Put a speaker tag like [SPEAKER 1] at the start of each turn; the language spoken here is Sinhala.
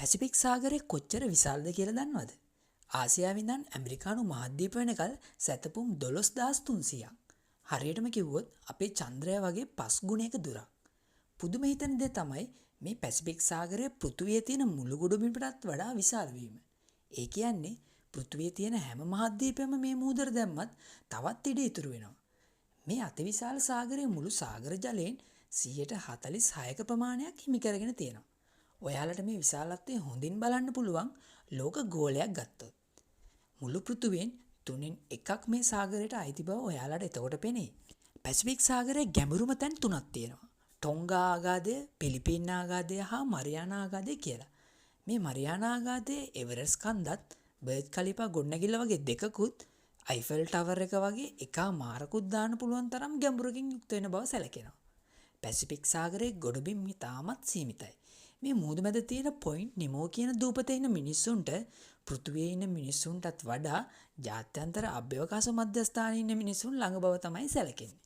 [SPEAKER 1] පැසිෆික් සාගරය කොච්චර විශාලද කියලා දන්නවද? ආසියාවේ ඉඳන් ඇමරිකානු මහද්වීප වෙනකල් සැතපුම් 12300ක්. හරියටම කිව්වොත් අපේ චන්ද්‍රය වගේ 5 ගුණයක දුරක්. පුදුම හිතන දේ තමයි මේ පැසිෆික් සාගරය පෘථුවියේ තියෙන මුළු ගොඩබිමටත් වඩා විශාල වීම. ඒ කියන්නේ පෘථුවියේ තියෙන හැම මහද්වීපයක්ම මේ මූදර දැම්මත් තවත් ඉඩ ඉතුරු වෙනවා. මේ අතිවිශාල සාගරයේ මුළු සාගර ජලයෙන් 46%ක ප්‍රමාණයක් හිමි කරගෙන තියෙනවා. ඔයාලට මේ විශාලත්වය හොඳින් බලන්න පුළුවන් ලෝක ගෝලයක් ගත්තොත්. මුළු පෘථුවියෙන් 3/1ක් මේ සාගරයට අයිති බව ඔයාලට එතකොට පෙනේ. පැසිෆික් සාගරයේ ගැඹුරුම තැන් 3ක් තියෙනවා. ටොංගා ආගාදය, පිලිපීන් ආගාදය හා මරියානා ආගාදය කියලා. මේ මරියානා ආගාදයේ එවරස්ට් කන්දත්, බර්ජ් ඛලීෆා ගොඩනැගිල්ල වගේ දෙකකුත්, අයිෆල් ටවර් එක වගේ එකා මාරකුත් දාන්න පුළුවන් තරම් ගැඹුරකින් යුක්ත වෙන බව සැලකෙනවා. පැසිෆික් සාගරයේ ගොඩබිම් ඉතාමත් සීමිතයි. මේ මුහුදු මැද තියෙන පොයින්ට් නිමෝ කියන දූපතේ ඉන්න මිනිස්සුන්ට පෘථුවියේ ඉන්න මිනිස්සුන්ටත් වඩා ජාත්‍යන්තර අභ්‍යවකාශ මධ්‍යස්ථානයේ ඉන්න මිනිස්සුන් ළඟ බව තමයි සැලකෙන්නේ.